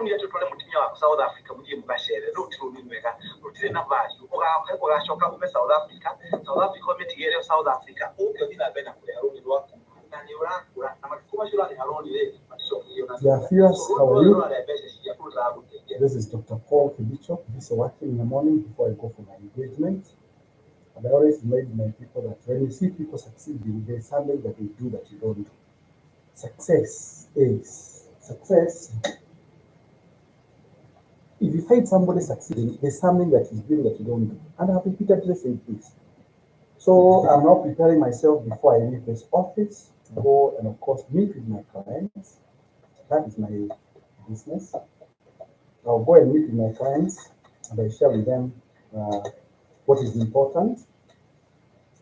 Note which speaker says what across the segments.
Speaker 1: South Africa mugiye mubashere rutiro binweka rutire na value oga shoka ube South Africa ometigere South Africa uke dina bena kule harundi wako na ni urakura na makubwa shulani harundi le matisho hiyo na
Speaker 2: how are you? This is Dr. Paul Kibicho. This is working in the morning before I go for my engagement. And I always remind my people that when you see people succeeding, there's something that they do that you don't do. Success. If you find somebody succeeding, there's something that he's doing that you don't do. And I've repeatedly said this. So I'm now preparing myself before I leave this office to go and, of course, meet with my clients. That is my business. I'll go and meet with my clients and I share with them what is important.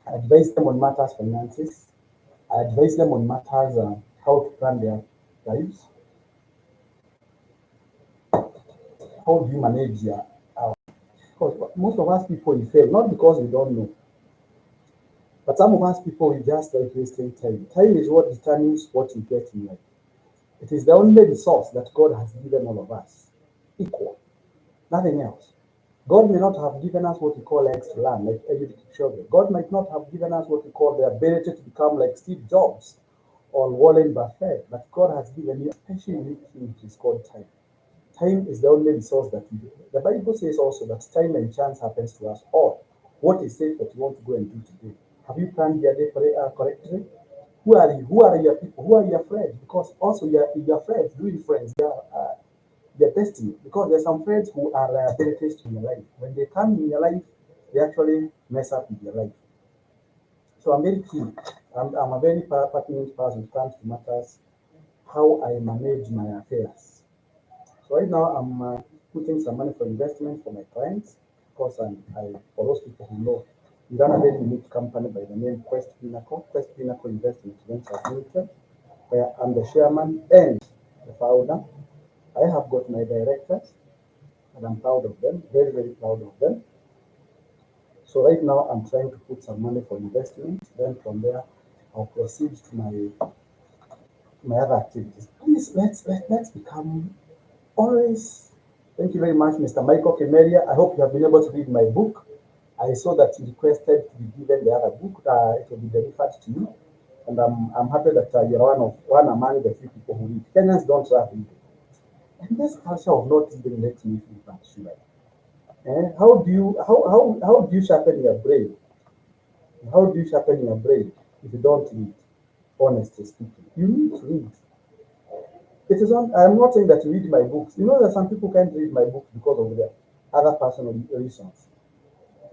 Speaker 2: I advise them on matters finances. I advise them on matters how to plan their lives. How do you manage your because most of us people we fail, not because we don't know. But some of us people we just like wasting time. Time is what determines what you get in life. It is the only resource that God has given all of us. Equal. Nothing else. God may not have given us what we call extra land, like Eliud Kipchoge. God might not have given us what we call the ability to become like Steve Jobs or Warren Buffett, but God has given you a special unique thing which is called time. Time is the only resource that we do. The Bible says also that time and chance happens to us all. What is it that you want to go and do today? Have you planned your day correctly? Who are you? Who are your people? Who are your friends? Because also your friends, doing friends, their destiny. Because there's some friends who are liabilities to your life. When they come in your life, they actually mess up with your life. So I'm very keen. I'm a very pertinent person when it comes to matters how I manage my affairs. So right now I'm putting some money for investment for my clients because for those people who know, we run a very unique company by the name Quest Pinnacle Investment Ventures Limited, where I'm the chairman and the founder. I have got my directors, and I'm proud of them, very, very proud of them. So right now I'm trying to put some money for investment. Then from there, I'll proceed to my other activities. Please let's become always. Thank you very much, Mr. Michael Kemeria. I hope you have been able to read my book. I saw that you requested to be given the other book. It will be delivered to you, and I'm happy that you're one among the few people who read. Kenyans don't love reading. And this culture of not even letting me feel bad, should I? How do you sharpen your brain? How do you sharpen your brain if you don't read? Honestly speaking, you need to read. It is not. I'm not saying that you read my books. You know that some people can't read my books because of their other personal reasons.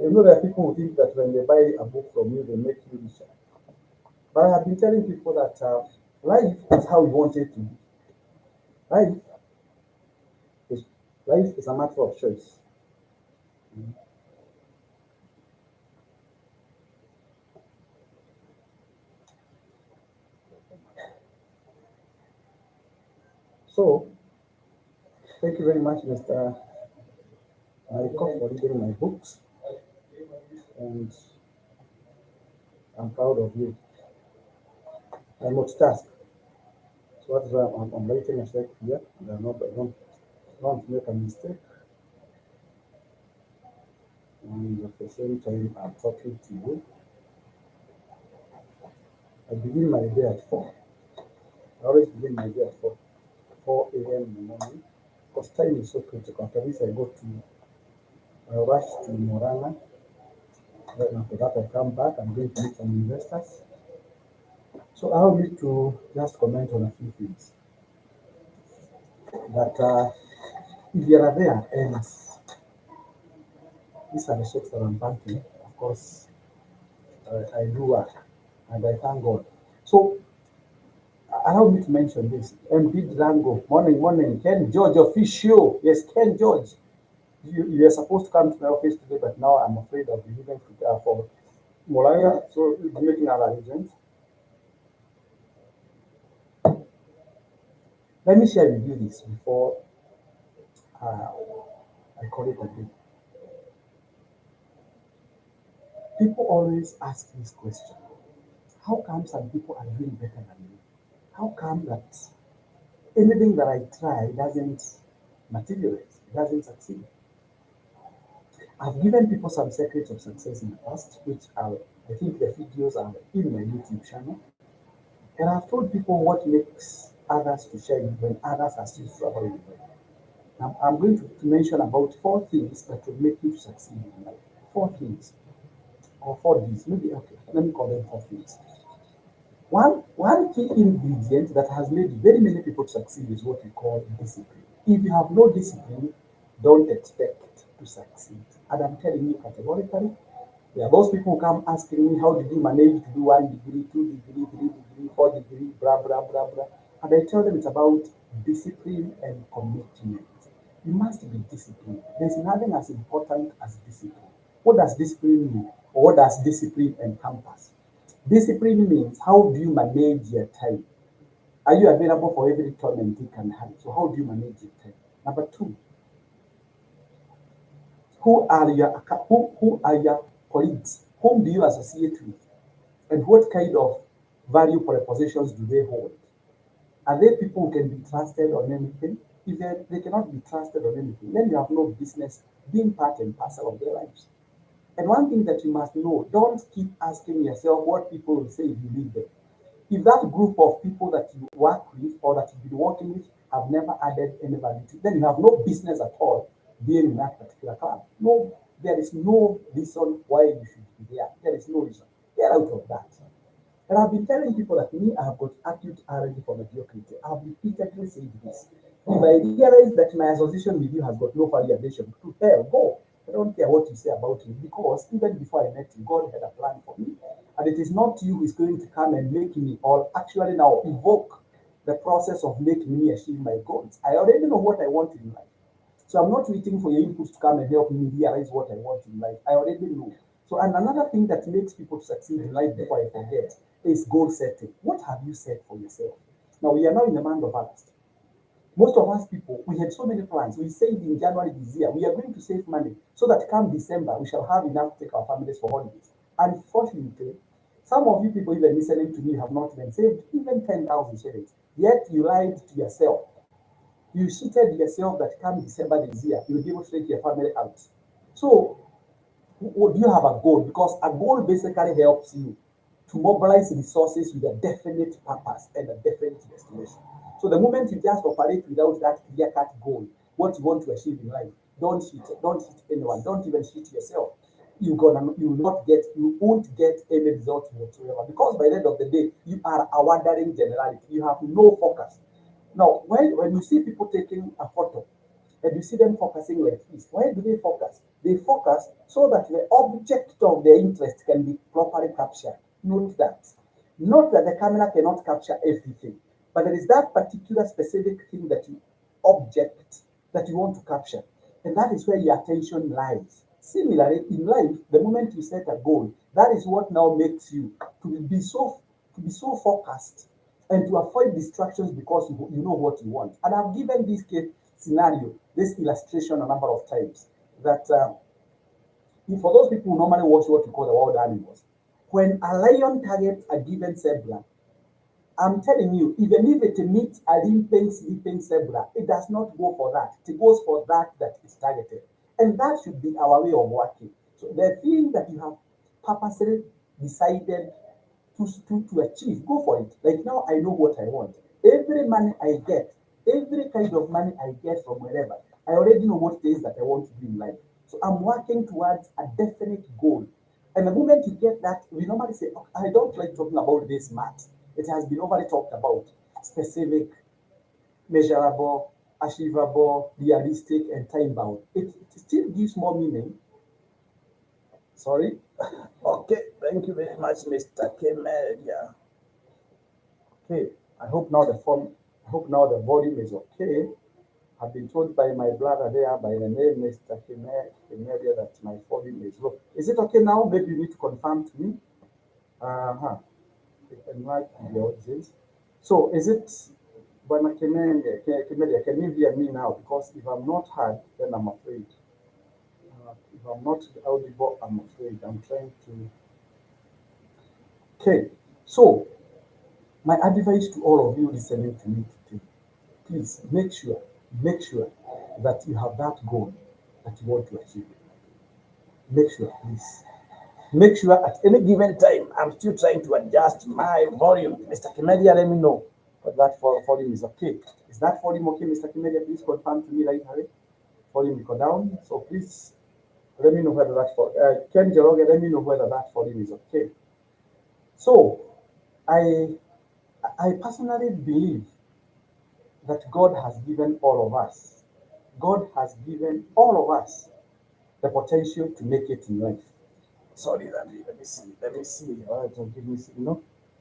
Speaker 2: You know there are people who think that when they buy a book from you, they make you richer. But I have been telling people that life is how you want it to be. Life is life is a matter of choice. So, thank you very much, Mr. Michael, for reading my books, and I'm proud of you. I multitask. So that's why I'm writing a check here, and I don't make a mistake. And at the same time, I'm talking to you. I begin my day at 4. I always begin my day at 4 a.m. in the morning, because time is so critical. After this, I rush to Morana. Then after that, I come back. I'm going to meet some investors. So I will need to just comment on a few things. That if you are there, and these are the checks that I'm banking, of course, I do work, and I thank God. So allow me to mention this. MD Drango, morning, Ken George official. Yes, Ken George. You are supposed to come to my office today, but now I'm afraid of leaving for Molanga, so we'll be making our arrangements. Let me share with you this before I call it a day. People always ask this question: how come some people are doing better than me? How come that anything that I try doesn't materialize, it doesn't succeed. I've given people some secrets of success in the past, which are, I think the videos are in my YouTube channel. And I've told people what makes others to shine when others are still struggling in life. Now, I'm going to mention about 4 things that will make you to succeed in life. 4 things, or 4 Ds, maybe, okay, let me call them 4 things. One key ingredient that has made very many people succeed is what we call discipline. If you have no discipline, don't expect to succeed. And I'm telling you categorically, there are those people who come asking me, how did you manage to do 1 degree, 2 degree, 3 degree, 4 degree, blah, blah, blah, blah. And I tell them it's about discipline and commitment. You must be disciplined. There's nothing as important as discipline. What does discipline mean? Or what does discipline encompass? Discipline means how do you manage your time? Are you available for every turn and take and hand? So how do you manage your time? Number two, who are your colleagues? Whom do you associate with? And what kind of value propositions do they hold? Are they people who can be trusted on anything? If they cannot be trusted on anything, then you have no business being part and parcel of their lives. And one thing that you must know, don't keep asking yourself what people will say if you leave them. If that group of people that you work with or that you've been working with have never added any value to, then you have no business at all being in that particular club. No, there is no reason why you should be there. There is no reason. Get out of that. And I've been telling people that me, I have got acute allergy for mediocrity. I've repeatedly said this. If I realize that my association with you has got no value addition, to hell, go. I don't care what you say about me because even before I met you, God had a plan for me. And it is not you who is going to come and make me or actually now evoke the process of making me achieve my goals. I already know what I want in life. So I'm not waiting for your inputs to come and help me realize what I want in life. I already know. So, and another thing that makes people succeed in life before I forget is goal setting. What have you set for yourself? Now, we are now in the month of August. Most of us people, we had so many plans. We said in January this year, we are going to save money so that come December, we shall have enough to take our families for holidays. Unfortunately, some of you people even listening to me have not even saved even 10,000 shillings. Yet you lied to yourself. You cheated yourself that come December this year, you'll be able to take your family out. So, do you have a goal? Because a goal basically helps you to mobilize resources with a definite purpose and a definite destination. So the moment you just operate without that clear-cut goal, what you want to achieve in life, don't hit anyone, don't even hit yourself. You won't get any result whatsoever. Because by the end of the day, you are a wandering generality. You have no focus. Now, when you see people taking a photo and you see them focusing like this, why do they focus? They focus so that the object of their interest can be properly captured. Note that. Not that the camera cannot capture everything, but there is that particular specific thing that you object that you want to capture. And that is where your attention lies. Similarly, in life, the moment you set a goal, that is what now makes you to be so focused and to avoid distractions because you know what you want. And I've given this case scenario, this illustration a number of times that for those people who normally watch what we call the wild animals, when a lion targets a given zebra, I'm telling you, even if it meets a limping, sleeping zebra, it does not go for that. It goes for that is targeted. And that should be our way of working. So the thing that you have purposely decided to achieve, go for it. Like now, I know what I want. Every money I get, every kind of money I get from wherever, I already know what it is that I want to do in life. So I'm working towards a definite goal. And the moment you get that, we normally say, oh, I don't like talking about this math. It has been overly talked about. Specific, measurable, achievable, realistic, and time bound. It still gives more meaning. Sorry. Okay, thank you very much, Mr. Kemedia. Okay, I hope now the volume is okay. I've been told by my brother there by the name Mr. Kemedia that my volume is low. Is it okay now? Maybe you need to confirm to me. Uh-huh. Enlighten the audience. So is it Bwana Kemedia, can you hear me now? Because if I'm not heard, then I'm afraid. If I'm not audible, I'm afraid. I'm trying to. Okay, so my advice to all of you listening to me today, please make sure that you have that goal that you want to achieve. Make sure, please. Make sure at any given time, I'm still trying to adjust my volume. Mr. Kimedia, let me know but that volume is okay. Is that volume okay, Mr. Kimedia? Please confirm to me right away. Volume go down. So please let me know whether that Ken Jeroge, let me know whether that volume is okay. So I personally believe that God has given all of us. God has given all of us the potential to make it in life. Sorry, let me see. Let me see. All right, give me,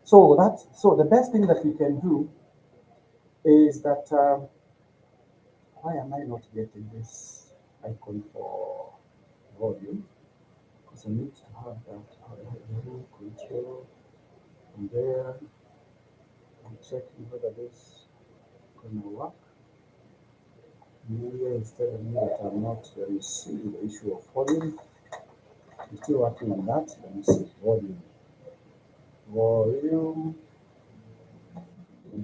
Speaker 2: so the best thing that we can do is that why am I not getting this icon for volume? Because I need to have that control from there. I'm checking whether this is going to work. Maybe instead of me that I'm not, let me see the issue of volume. I'm still working on that. Let me see volume. Volume.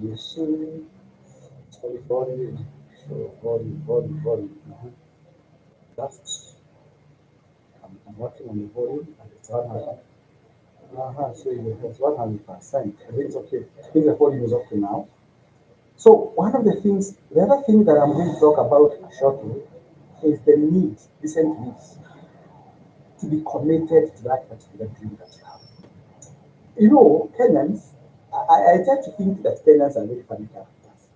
Speaker 2: You see, sorry, volume. So volume. That's I'm working on the volume and it's 100. So it's 100%. I think it's okay. I think the volume is okay now. So one of the things, the other thing that I'm going to talk about shortly is the need, listen to this, to be committed to that particular dream that you have. You know, Kenyans, I tend to think that Kenyans are very funny characters.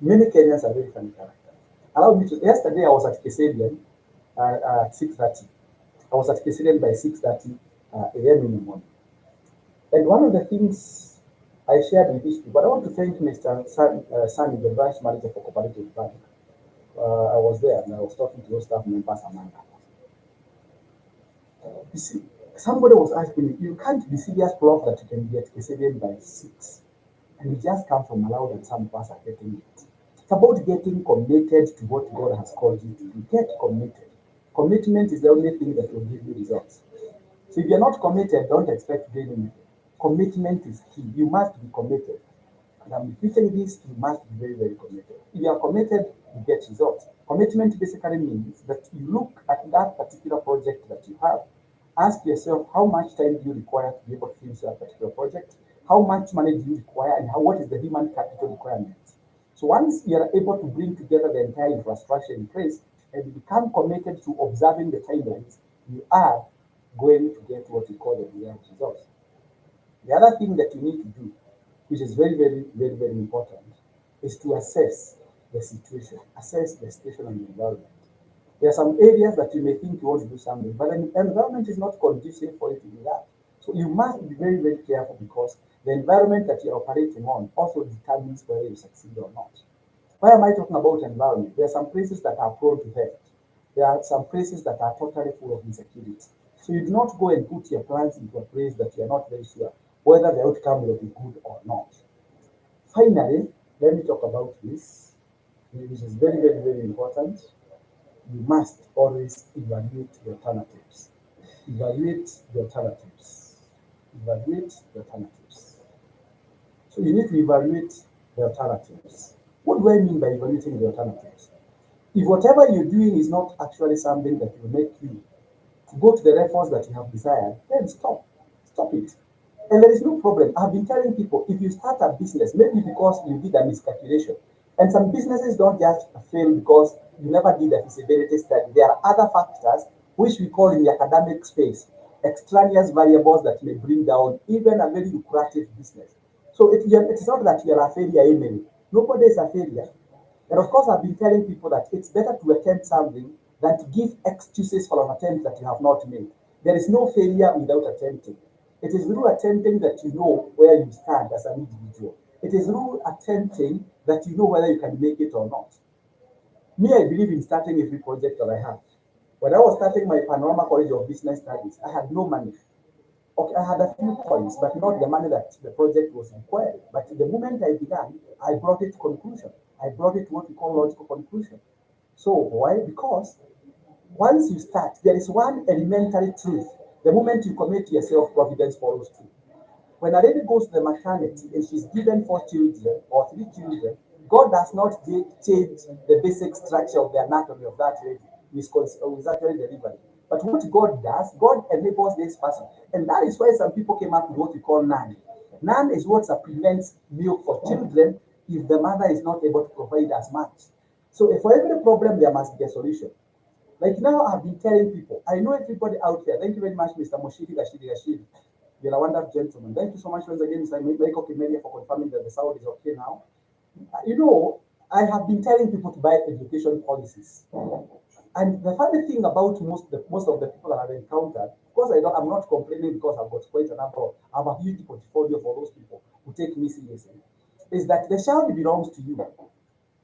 Speaker 2: Many Kenyans are very funny characters. Allow me to, yesterday I was at Kesedian at 6:30. I was at Kesedian by 6:30 a.m. in the morning. And one of the things I shared with these people, I want to thank Mr. Sunny, the branch manager for Cooperative Bank. I was there and I was talking to those staff members among others. You see, somebody was asking me, you can't be serious, Prof, that you can get Kesedian by 6. And we just come from Malawi and some of us are getting it. It's about getting committed to what God has called you to do. Get committed. Commitment is the only thing that will give you results. So if you're not committed, don't expect to gain anything. Commitment is key. You must be committed. And I'm repeating this, you must be very, very committed. If you are committed, you get results. Commitment basically means that you look at that particular project that you have, ask yourself how much time do you require to be able to finish that particular project, how much money do you require, and what is the human capital requirement. So once you are able to bring together the entire infrastructure in place and you become committed to observing the timelines, you are going to get what we call the desired results. The other thing that you need to do, which is very, very, very, very important, is to assess the situation, assess the situation and the environment. There are some areas that you may think you want to do something, but the environment is not conducive for you to do that. So you must be very, very careful because the environment that you're operating on also determines whether you succeed or not. Why am I talking about environment? There are some places that are prone to theft. There are some places that are totally full of insecurity. So you do not go and put your plans into a place that you are not very sure whether the outcome will be good or not. Finally, let me talk about this, which is very, very, very important. You must always evaluate the alternatives. Evaluate the alternatives. Evaluate the alternatives. So you need to evaluate the alternatives. What do I mean by evaluating the alternatives? If whatever you're doing is not actually something that will make you to go to the efforts that you have desired, then stop. Stop it. And there is no problem. I've been telling people if you start a business, maybe because you did a miscalculation, and some businesses don't just fail because you never did a feasibility study. There are other factors which we call in the academic space extraneous variables that may bring down even a very lucrative business. So it's not that you're a failure, Emily. Nobody is a failure. And of course, I've been telling people that it's better to attempt something than to give excuses for an attempt that you have not made. There is no failure without attempting. It is through attempting that you know where you stand as an individual. It is through attempting that you know whether you can make it or not. Me, I believe in starting every project that I have. When I was starting my Panorama College of Business Studies, I had no money. Okay, I had a few coins, but not the money that the project was requiring. But the moment I began, I brought it to conclusion. I brought it to what we call logical conclusion. So why? Because once you start, there is one elementary truth. The moment you commit yourself, providence follows too. When a lady goes to the maternity and she's given 4 children or 3 children, God does not change the basic structure of the anatomy of that lady who is actually delivering. But what God does, God enables this person. And that is why some people came up with what we call NAN. NAN is what supplements milk for children if the mother is not able to provide as much. So for every problem, there must be a solution. Like now, I've been telling people, I know everybody out there. Thank you very much, Mr. Moshiri Gashiri. You're a wonderful gentleman. Thank you so much once again, Mr. Michael Kimelia, for confirming that the sound is okay now. You know, I have been telling people to buy education policies. And the funny thing about most of the people that I've encountered, of course, I'm not complaining because I've got quite a number of, I have a huge portfolio for those people who take me seriously, is that the child belongs to you.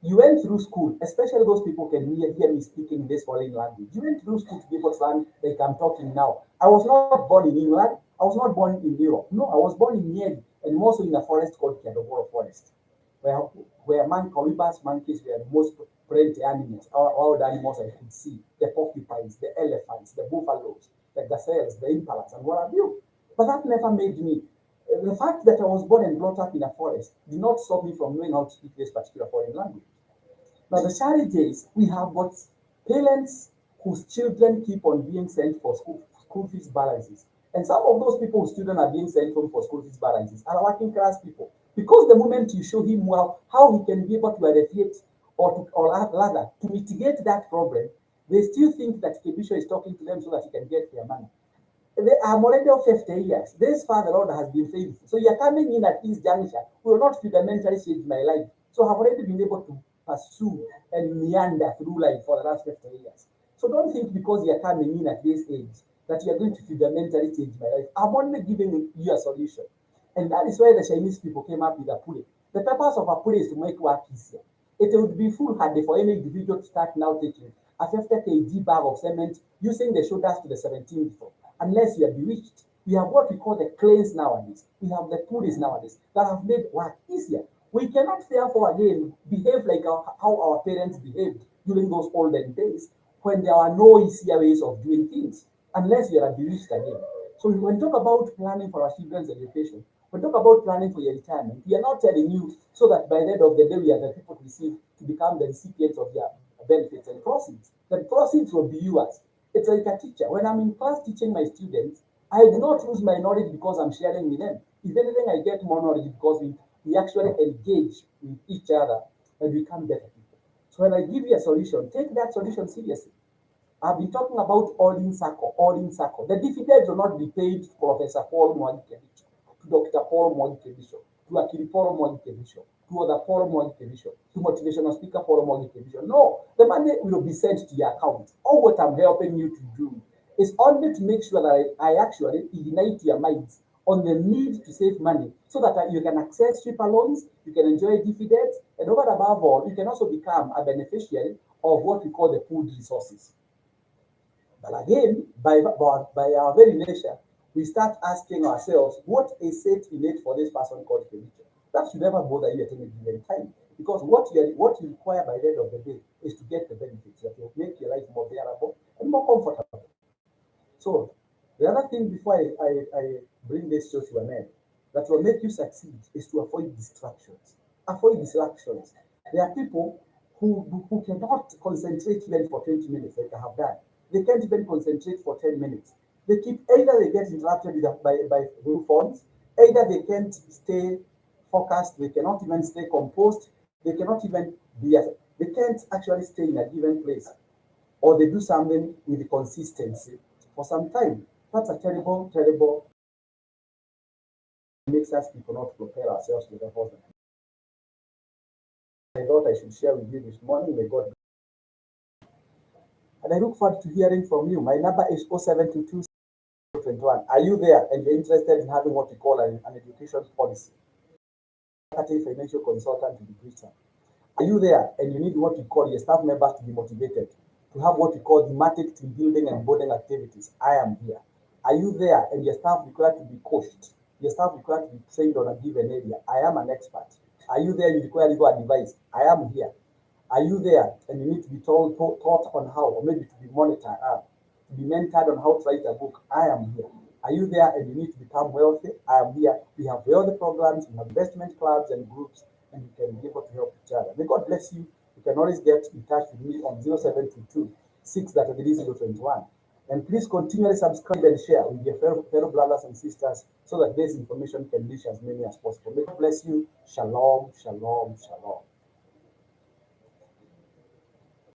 Speaker 2: You went through school, especially those people can hear me speaking this foreign language. You went through school to be able to learn like I'm talking now. I was not born in England. I was not born in Europe. No, I was born in Nieri, and more so in a forest called Kiadogoro Forest, where colibas, monkeys were the most preyed animals, all the animals I could see, the porcupines, the elephants, the buffaloes, the gazelles, the impalas, and what have you. But that never made me. The fact that I was born and brought up in a forest did not stop me from knowing how to speak this particular foreign language. Now, the challenge is we have got parents whose children keep on being sent for school fees balances. And some of those people whose children are being sent home for school fees balances are working class people. Because the moment you show him well how he can be able to alleviate or rather to mitigate that problem, they still think that Kebisho is talking to them so that he can get their money. I'm already of 50 years. This far the Lord has been faithful. So you're coming in at this juncture will not fundamentally change my life. So I've already been able to pursue and meander through life for the last 50 years. So don't think because you're coming in at this age that you're going to fundamentally change my life. I'm only giving you a solution. And that is why the Chinese people came up with Apure. The purpose of Apure is to make work easier. It would be foolhardy for any individual to start now taking a 50 kg bag of cement using the shoulders to the 17th floor, unless you are bewitched. We have what we call the claims nowadays. We have the puris nowadays that have made work easier. We cannot therefore again behave like how our parents behaved during those olden days when there are no easier ways of doing things, unless you are bewitched again. So when we talk about planning for our children's education, when we talk about planning for your retirement, we are not telling you so that by the end of the day we are the people to become the recipients of their benefits and proceeds. The proceeds will be yours. It's like a teacher. When I'm in class teaching my students, I do not lose my knowledge because I'm sharing with them. If anything, I get more knowledge because we actually engage with each other and become better people. So when I give you a solution, take that solution seriously. I've been talking about all-in circle, all-in circle. The dividends will not be paid to Professor Paul Mwagikebicho, to Dr. Paul Mwagikebicho, to Akiri Paul Mwagikebicho, to other Paul Mwagikebicho, to motivational speaker Paul Mwagikebicho. No, the money will be sent to your account. All what I'm helping you to do is only to make sure that I actually ignite your minds on the need to save money so that you can access cheaper loans, you can enjoy dividends, and over and above all, you can also become a beneficiary of what we call the pooled resources. But again, by our very nature, we start asking ourselves, what is it in it for this person called Felicia? That should never bother you at any given time. Because what you require by the end of the day is to get the benefits that will make your life more bearable and more comfortable. So the other thing before I bring this show to an end that will make you succeed is to avoid distractions. Avoid distractions. There are people who cannot concentrate even for 20 minutes, like I have done. They can't even concentrate for 10 minutes. They keep either they get interrupted by phones, either they can't stay focused, they cannot even stay composed, they cannot even they can't actually stay in a given place, or they do something with consistency for some time. That's a terrible, terrible makes us people not prepare ourselves to the force. I thought I should share with you this morning. May God and I look forward to hearing from you. My number is 072221. Are you there and you're interested in having what we call an education policy? Financial consultant to be greater. Are you there and you need what we call your staff members to be motivated to have what we call thematic team building and building activities? I am here. Are you there and your staff required to be coached? Your staff required to be trained on a given area? I am an expert. Are you there? You require legal advice? I am here. Are you there and you need to be taught on how, or maybe to be monitored, to be mentored on how to write a book? I am here. Are you there and you need to become wealthy? I am here. We have wealthy programs, we have investment clubs and groups, and you can be able to help each other. May God bless you. You can always get in touch with me on 0722 6 And please continually subscribe and share with your fellow brothers and sisters so that this information can reach as many as possible. May God bless you. Shalom, shalom, shalom.